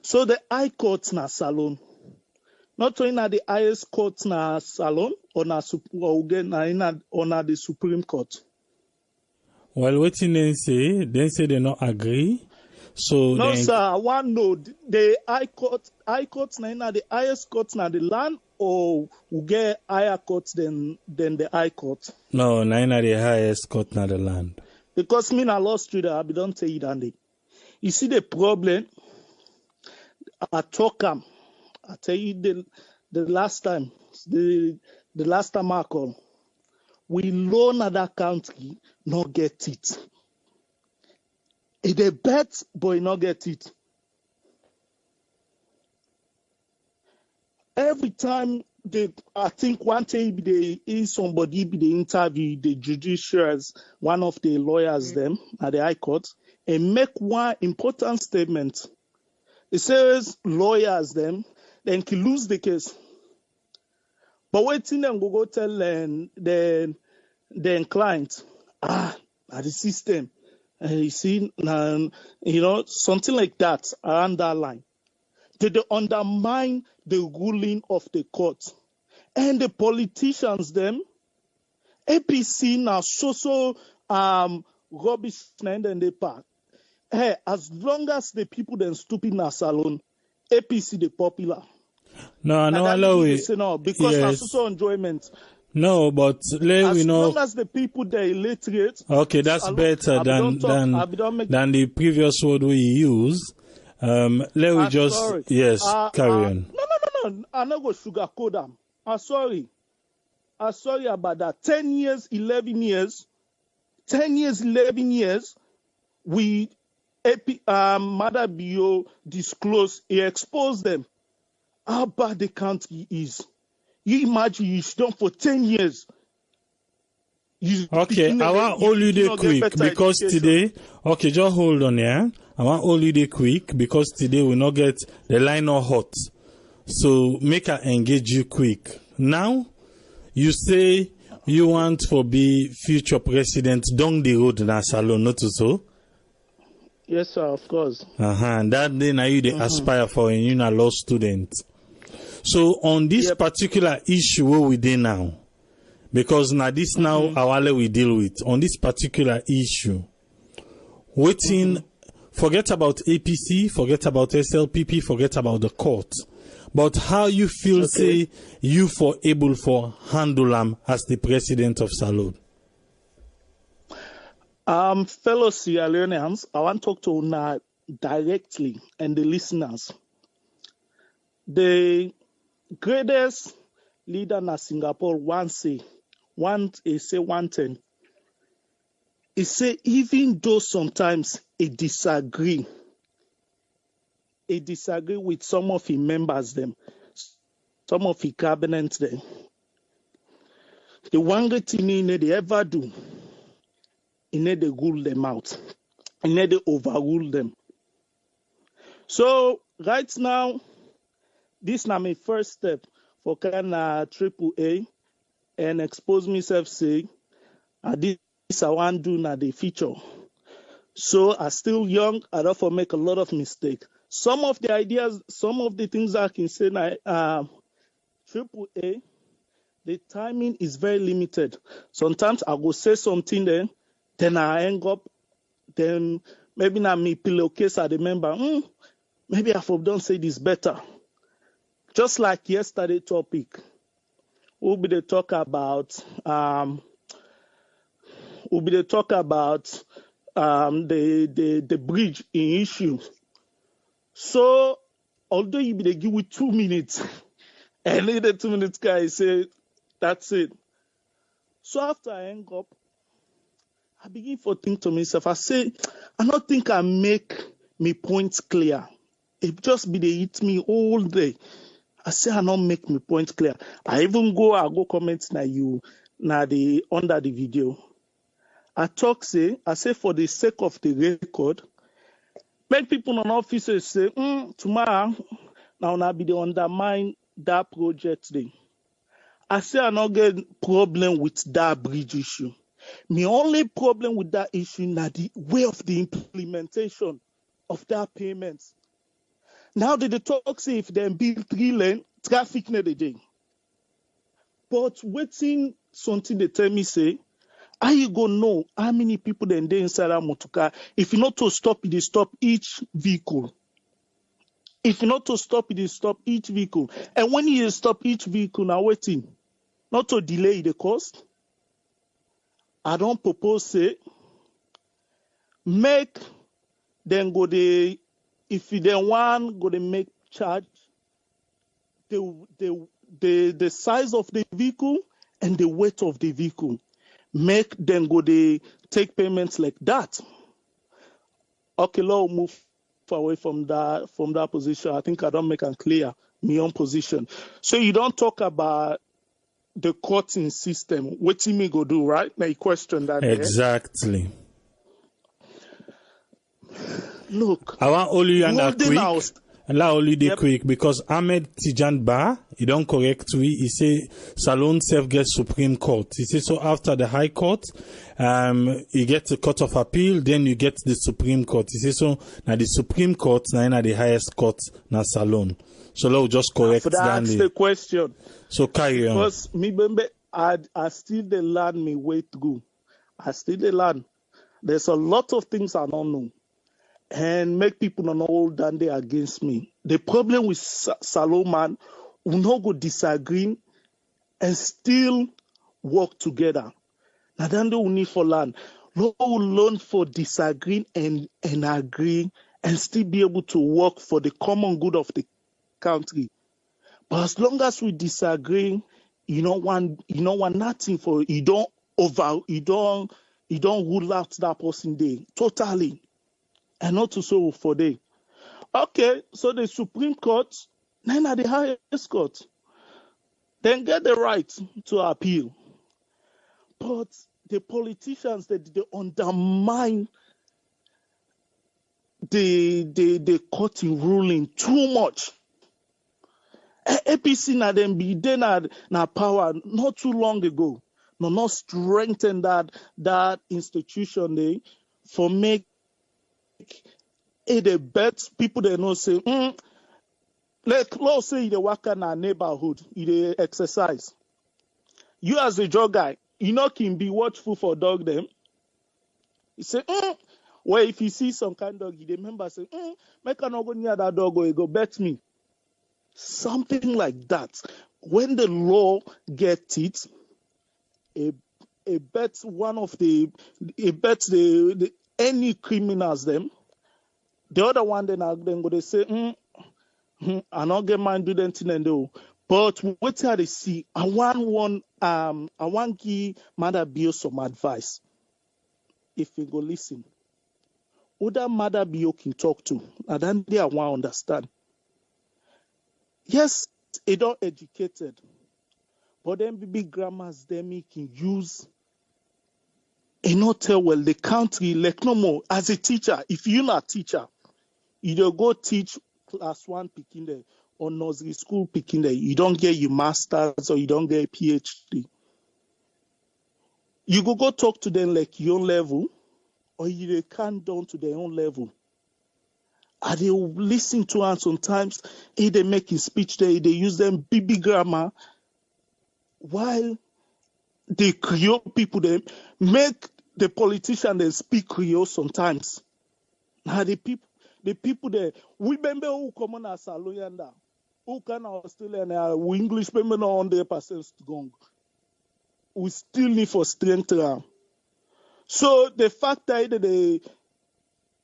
So the High Court na Salon. Not only na the highest court na Salon or na the Supreme Court. Well, what they say they not agree. So no, sir, I want to know the High Court na the highest court na the land, or we get higher court than the High Court? No, na the highest court na the land. Because me na law student, I don't tell you that day. You see the problem. I tell you the last time I call, we loan at that country not get it. It a bet, but not get it. Every time I think one time somebody be the interview the judiciaries, one of the lawyers them at the High Court, and make one important statement. It says lawyers them then can lose the case. But waiting them go tell the client, at the system, you see, something like that around that line. They undermine the ruling of the court. And the politicians them, APC now so rubbish and they part. Hey, as long as the people then stupid na Salon, APC the popular. No, allow it. No, because yes. social enjoyment. No, but as long as the people they illiterate. Okay, that's better than the previous word we use. Let me just sorry. Carry on. No. I no go sugarcoat them. I'm sorry about that. 10 years, 11 years. We Mother Bio disclosed, he exposed them. How bad the country is. You imagine you done for 10 years. Okay, I want all you day quick because today. Okay, just hold on here. I want all you day quick because today we not get the line not hot. So make I engage you quick. Now, you say you want to be future president down the road na Salon, not so? Yes, sir, of course. And that day now you they aspire for a law student. So on this particular issue where we dey now, because now this now our we deal with on this particular issue, waiting, forget about APC, forget about SLPP, forget about the court, but how you feel say you for able for handle them as the president of Salon. Fellow Sierra Leoneans, I want to talk to Una directly and the listeners. The greatest leader in Singapore once say 110. He say even though sometimes he disagree with some of his members them, some of his cabinet them. The one good thing they ever do, he need to rule them out. He need to overrule them. So right now, this is my first step for kind of AAA and expose myself say, this I want to do na the feature. So I'm still young. I therefore make a lot of mistakes. Some of the ideas, some of the things I can say now, AAA, the timing is very limited. Sometimes I go say something then I hang up, then maybe now me pillowcase I remember, maybe I don't say this better. Just like yesterday topic, we'll be the talk about the bridge in issue. So although you be they give you 2 minutes, and in the 2 minutes guy say that's it. So after I hang up, I begin to think to myself, I say, I don't think I make me points clear. It just be they hit me all day. I say I don't make me points clear. I go comment under the video. I say for the sake of the record, make people on offices say, tomorrow, now I be the undermine that project day. I say I not get problem with that bridge issue. My only problem with that issue is the way of the implementation of that payment. Now they talk say if they build 3 lane, traffic not the day. But waiting something they tell me say, how you go know how many people then they inside a motorcar? If you not to stop, they stop each vehicle. If you not to stop, they stop each vehicle. And when you stop each vehicle, now waiting, not to delay the cost. I don't propose say make then go the if you then want go to make charge the size of the vehicle and the weight of the vehicle. Make then go they take payments like that. Okay, Lord, move away from that position. I think I don't make it clear my own position. So you don't talk about the courting system. What you me go do, right? Now you question that. Exactly. Look, I want only quick because Ahmed Tijan Ba, he don't correct we. He say Salon self gets Supreme Court. He say so after the High Court, you get the Court of Appeal, then you get the Supreme Court. He say so now the Supreme Court now the highest court na Salon. So let's just correct that's the question. So carry on. Because me remember I still the learn me way through. I still the learn. There's a lot of things I don't know. And make people not know that they against me. The problem with Salomon, we not go disagree and still work together. Now then we need for land. We learn for disagreeing and agree and still be able to work for the common good of the country. But as long as we disagree, you don't want nothing for you don't rule out that person there totally. And not to so for them. Okay, so the Supreme Court, then at the highest court, then get the right to appeal. But the politicians they undermine the court ruling too much. APC na them be then na power not too long ago. No, not strengthen that institution there for make the best people they know say, let's say they work in a neighborhood, they exercise. You as a dog guy, you know can be watchful for dog them. You say, well, if you see some kind of dog, you remember say, make I not go near that dog or you go bet me. Something like that. When the law gets it, a bet any criminals them. The other one then go they say, I not get mind do anything and do. But what they see, I want give Mother Bio some advice. If you go listen, other Mother Bio can talk to, and then they want understand. Yes, they don't educated, but then big grammars them can use. And not tell well the country like no more as a teacher. If you're not a teacher, you don't go teach class 1 picking there or nursery school picking there. You don't get your master's or you don't get a PhD. You go talk to them like your level or they calm down to their own level. And they listen to her sometimes. They make his speech there, they use them BB grammar, while the Creole people they make the politician they speak Creole sometimes. Now the people there, we remember who come on as a lawyer now, who can Australian we English remember no 100% strong. We still need for strength around. So the fact that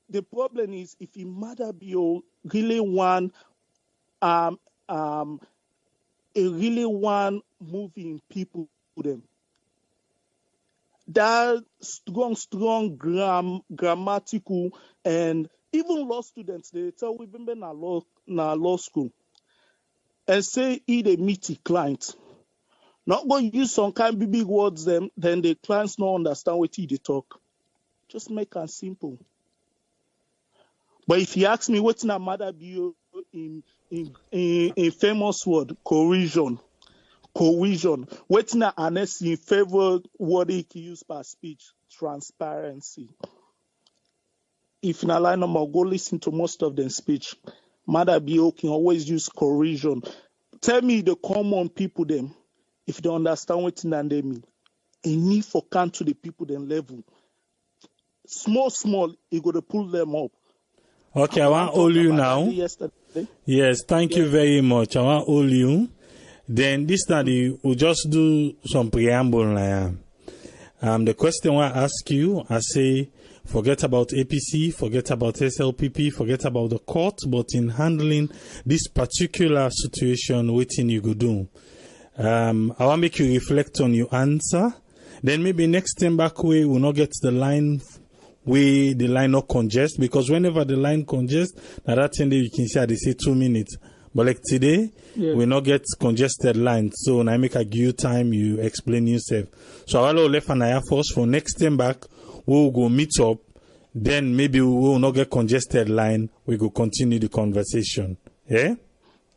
the problem is if you matter be really want really want moving people to them. That strong grammatical, and even law students, they tell we remember na law school and say they meet the client. Not going to use some kind of big words then the clients don't understand what they talk. Just make it simple. But if you ask me what's a matter be in famous word, cohesion. What's an honestly favorite word he can use per speech? Transparency. If in a line number, go listen to most of them speech. Matter be can always use cohesion. Tell me the common people them, if they understand what they mean. A need for count to the people them level. Small, you got to pull them up. Okay, I want all you now. Yes, thank you very much. I want all you. Then this study we'll just do some preamble. The question I ask you, I say, forget about APC, forget about SLPP, forget about the court, but in handling this particular situation, what you go do? I want to make you reflect on your answer. Then maybe next time back we will not get the line where the line not congest, because whenever the line congest, now that time you can see they say 2 minutes. But like today, we not get congested lines. So when I make a give you time, you explain yourself. So I will left an eye first for next time back, we'll go meet up. Then maybe we will not get congested line. We go continue the conversation. Yeah?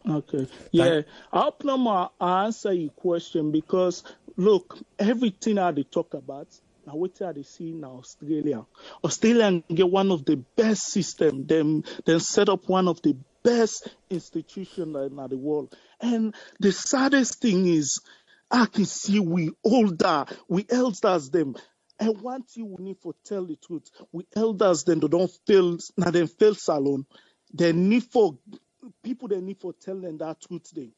Okay. Yeah. I hope now I answer your question, because look, everything I they talk about, now what are they see in Australia? Australia get one of the best system. Them set up one of the best institution in the world. And the saddest thing is, I can see we elders them. And one thing we need to tell the truth, we elders them, they don't fail, now them fail salon. They need for people, they need for tell them that truth thing.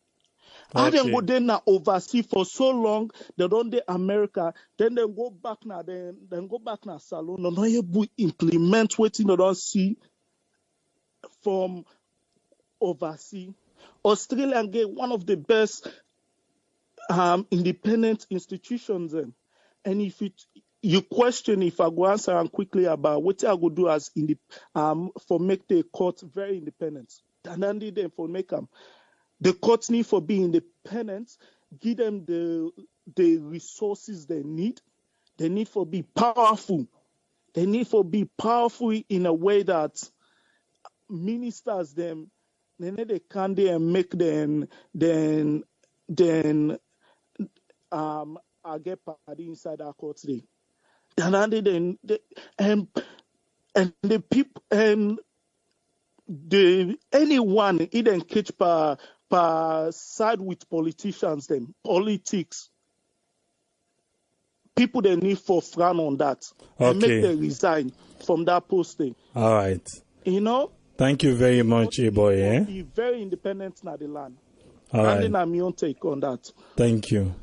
I then go then now overseas for so long, they don't do America, then they go back now, then go back now salon, no able to implement what you don't see from overseas. Australia get one of the best independent institutions then. And if you question if I go answer quickly about what I go do as for make the court very independent. And then them for make them. The courts need for being independent, give them the resources they need. They need for be powerful. They need for be powerful in a way that ministers them, they can and make them I get party inside our court today. And the people and anyone even catch per side with politicians them politics. People they need for frown on that. Okay. And make them resign from that posting. All right. You know? Thank you very much, A-boy. Eh? Be very independent in the land. All right. And then my own take on that. Thank you.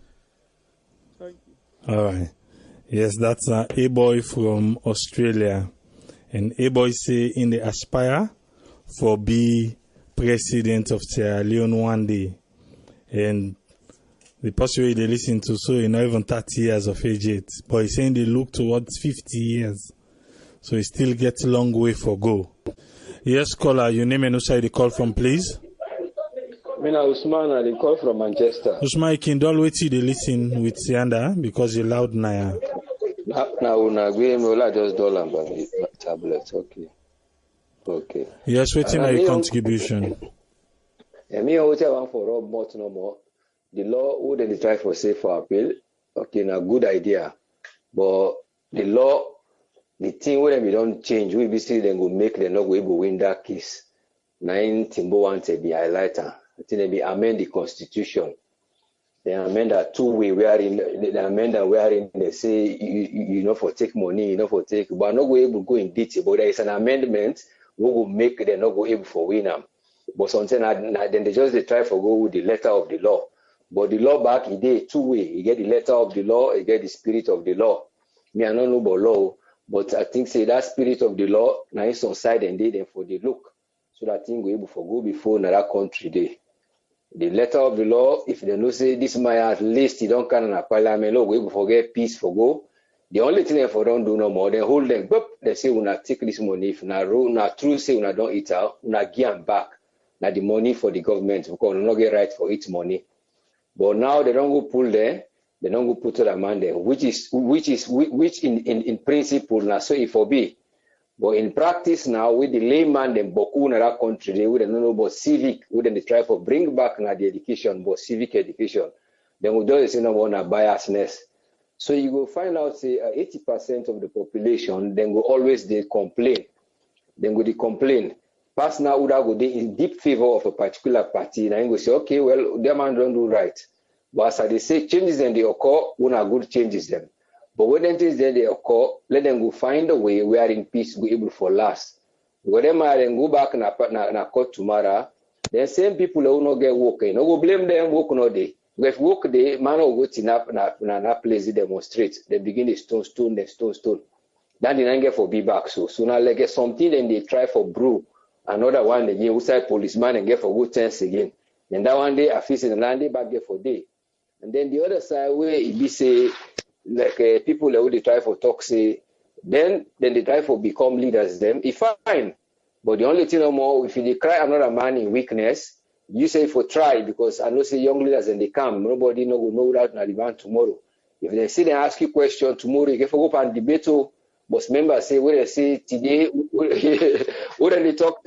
Thank you. All right. Yes, that's A-boy from Australia. And A-boy say in the aspire for be president of Sierra Leone one day. And the person they listen to, so not even 30 years of age yet. But he's saying they look towards 50 years. So he still gets a long way for go. Yes, caller, your name and who you call from, please? Mina Usman, I call from Manchester. Usman, you can do wait till they listen with Sianda because you're loud now. Now, we just dollar by the tablet. Okay. Yes, waiting on your contribution. Me, I want for Rob Mott no more. The law wouldn't try for safe for appeal. Okay, now good idea. But the law the thing where we don't change, we be still then go make them not go able to win that case. 9 Timbo want to be highlighter. I think they be amend the constitution. They amend that 2 way wherein the amendment wherein they say you know for take money, you know for take, but not go able to go in detail. But there is an amendment we will make them not go able for win them. But sometimes then they just they try for go with the letter of the law. But the law back it dey 2 way. You get the letter of the law, you get the spirit of the law. Me I don't know about law, but I think say that spirit of the law now is on side and they then for the look. So that thing go able for go before another country day. The letter of the law, if they know say this man at least he don't come in a parliament, law go able for get peace for go. The only thing they for don't do no more, they hold them, but they say we not take this money. If not true say we don't eat out, we not give them back. Now the money for the government because we not get right for its money. But now they don't go pull there, they don't go put to the man there, which in principle now so it for be. But in practice now, with the layman, them boku in that country, they wouldn't know about civic, wouldn't they try for bring back now the education, but civic education. Then we don't say no one a biasness. So you go find out say 80% of the population, then go always they complain. Then go they complain. Pass now would go they in deep favor of a particular party, and then go say, okay, well, their man don't do right. But as they say changes then they occur, when are good changes them. But when things then they occur, let them go find a way where in peace go able for last. When them then go back na court tomorrow, then same people who not get work, no go blame them work no day. If work day, man will go to na place to demonstrate. They begin the stone. Then they don't get for be back. So now like get something then they try for brew. Another one again, outside policeman and get for good chance again. And that one day I feel in the land they back get for day. And then the other side where it be say like people who they try for talk say, then they try for become leaders them. It's fine, but the only thing no more if you cry another man in weakness, you say for try because I know say young leaders and they come, nobody no will know that na the man tomorrow. If they say they ask you question tomorrow, you get for go and debate. But members say when they say today, when they talk,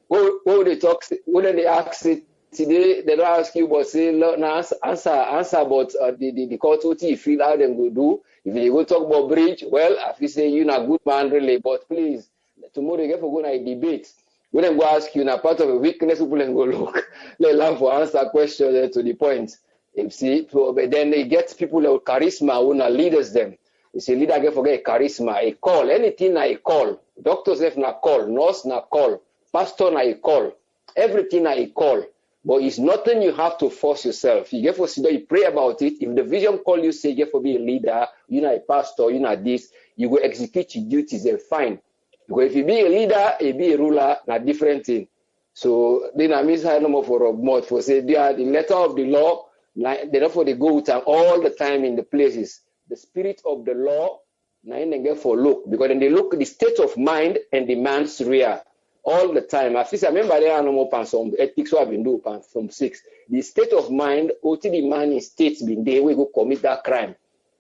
when they ask it. Today they don't ask you, but say answer. But the court what you feel how them go do. If they go talk about bridge, well, if you say you're not good man really, but please tomorrow you get for go na debate. When they go ask you na part of a weakness, people then go look. They learn for answer questions to the point. You see, so, but then they get people with charisma who na leaders them. You see, leader get forget charisma, a call, anything na a call. Doctors have na call, nurse na call, pastor na a call, everything na a call. But it's nothing you have to force yourself. You get for sit down, you pray about it. If the vision call you say you get for be a leader, you're not a pastor, you're not this, you go execute your duties and fine. Because if you be a leader, you be a ruler, not different thing. So then I miss no more for a month for say they are the letter of the law, therefore they go with them all the time in the places. The spirit of the law, now they get for look, because then they look at the state of mind and the man's rear. All the time. I remember there are no more some ethics what I've been doing from 6. The state of mind, OT the man in states been there, we go commit that crime.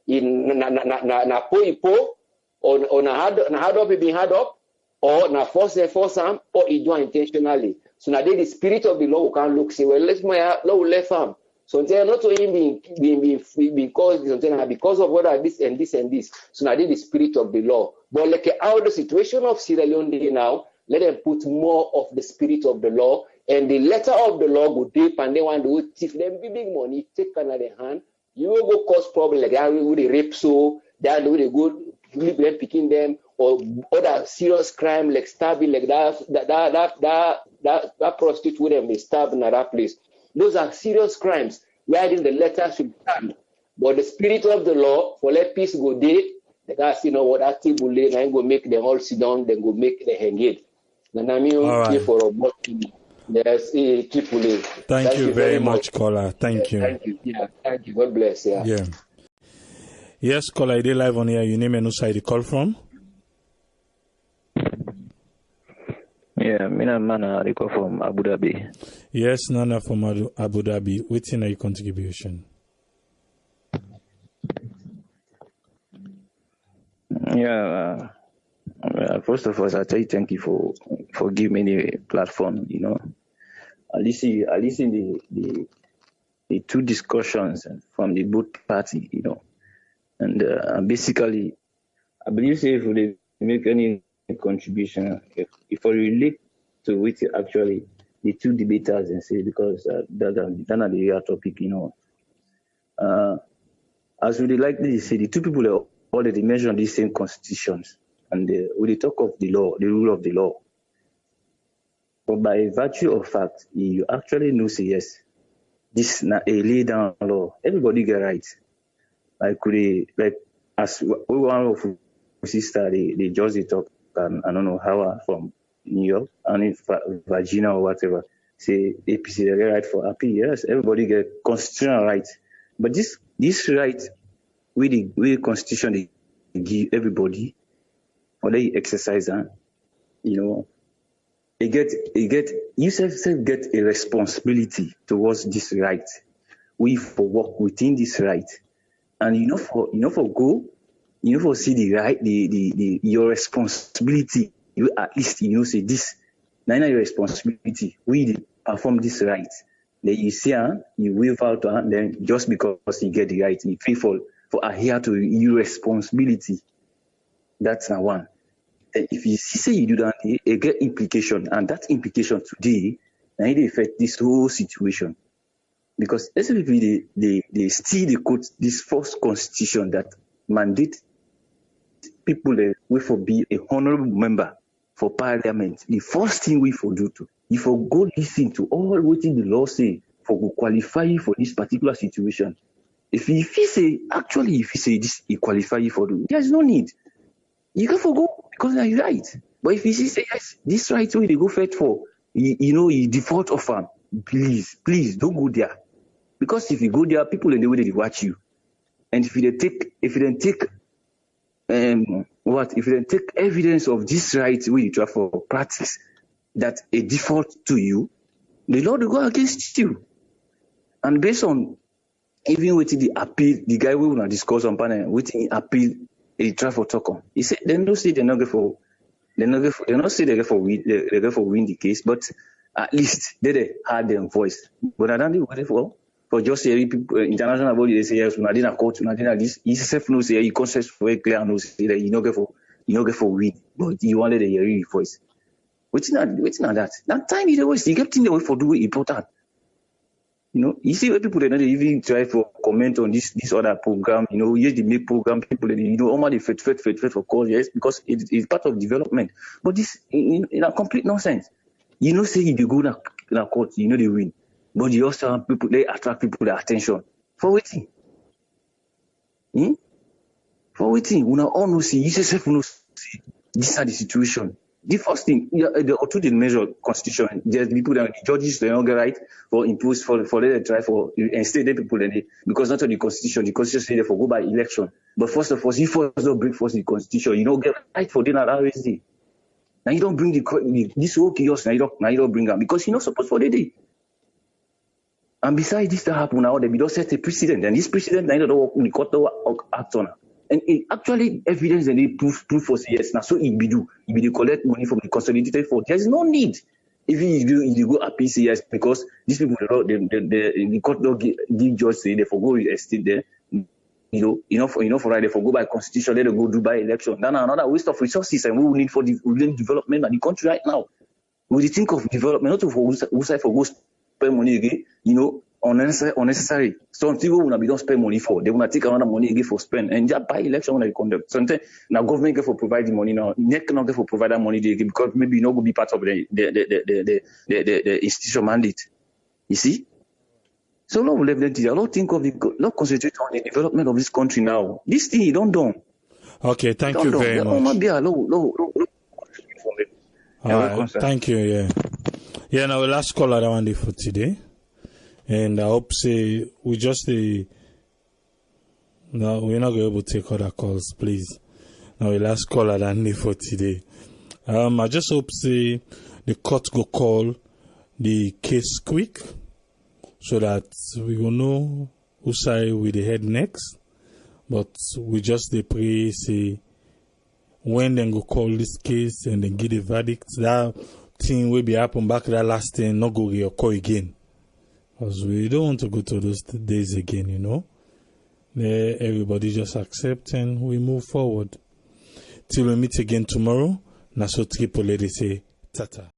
In na po or na hard up being hard up, or na force him, or he do intentionally. So now the spirit of the law can look say, well, let's my law left arm. So they are not only being caused because of what are this and this and this. So now the spirit of the law. But like how the situation of Sierra Leone now. Let them put more of the spirit of the law, and the letter of the law go deep, and they want to thief them big money, take another hand. You will go cause problem like that with the rape, so that they go leave them picking them, or other serious crime like stabbing, like that prostitute with them they stab in that place. Those are serious crimes. Wherein the letter should stand, but the spirit of the law for let peace go there. The guys, you know what that table lay, and go make them all sit down, then go make them engage. All right. For there's a triple. Thank you very much, caller. Thank you. Thank you. Yeah, thank you. God bless. Yeah. Yes, caller, they live on here. You name and who side you call from? Yeah, Nana, I call from Abu Dhabi. Yes, Nana from Abu Dhabi. What's in your contribution? Yeah. First of all, I tell you thank you for giving me the platform. You know, I listen the two discussions from the both party. You know, and basically, I believe say if they make any contribution, if I relate to which actually the two debaters and say, because that's the real topic, as we likely say, the two people have already mentioned the same constitutions, and when they talk of the law, the rule of the law. But by virtue of fact, you actually know, say yes, this is a lay down law. Everybody get rights. Like as one of sister, they just talk, and I don't know how from New York and in Virginia or whatever. Say APC they get right for happy. Yes, everybody get constitutional rights. But this right, with the constitution they give everybody, or they exercise and you get you self get a responsibility towards this right. We for work within this right, and for go, for see the right, the your responsibility. You at least say this. Now your responsibility. We perform this right. Then you see, you wave out, then just because you get the right, you pay for adhere to your responsibility. That's not one. If you say you do that, you get implication, and that implication today, now it affect this whole situation. Because SLP, they still quote this first constitution that mandate people we for be a honorable member for parliament. The first thing we for do to, you for go listen to all what the law say for go qualify you for this particular situation. If you say this, you qualify you for do, there's no need. You can go because you're right. But if you say yes, this right way they go fight for, you default of them. Please don't go there. Because if you go there, people in the way they watch you. And if you take evidence of this right where you try for practice that a default to you, the law will go against you. And based on even waiting the appeal, the guy we will discuss on panel, waiting appeal, he try for talk on. He said they don't say they not for win the case, but at least they had their voice. But I don't know what for just say people international body they say yes, we not in a court, not in this. He self knows say he conscious for a clear knows that you not get for win, but you wanted to hear your voice. Waiting on that. That time you always you get thing away for doing important. You see where people they not even try for comment on this other program. Yes, they make program people almost they fit for cause, yes, because it's part of development. But this in a complete nonsense. Say if you go in a court, they win. But you also have people, they attract people their attention. For waiting. For waiting. We all know see, you yourself know see, this is the situation. The first thing, the auto did measure constitution. There's people that the judges they don't get right for impose for they try for instead the people because not on the constitution say they for go by election. But first of all, you first don't bring first the constitution, you don't get right for dinner RSD. Now you don't bring this whole chaos, now you don't bring them because you're not supposed for the day. And besides this that happen now, they don't set a precedent, and this precedent they don't work the court act on. And actually evidence and they proof for yes now. So it be they collect money from the consolidated fund. There's no need. If you go at PCS because these people the court don't give judge say they forgo estate there. For right they forgo by constitution, they don't go do by election. That's another waste of resources and we will need for the development of the country right now. We think of development, not for who say for go spend money again, unnecessary. Some people will not be don't spend money for. They will not take another money again for spend and just buy election when they conduct. Sometimes now government get for provide the money now. NEC cannot get for provide that money again because maybe not going to be part of the institution mandate. You see? So now we let them not think of not concentrate on the development of this country now. This thing you don't do. Okay, thank you very much. Thank you, yeah. Now the last call around for today. And I hope say we just no, we're not going to take other calls, please. Now the last call around for today. I just hope say the court go call the case quick so that we will know who side we the head next. But we just pray say when they go call this case and then give the verdict, that thing will be happen back that last thing not go reoccur again. Because we don't want to go to those days again, Everybody just accept and we move forward. Till we meet again tomorrow, Naso Tripoli they say, Tata.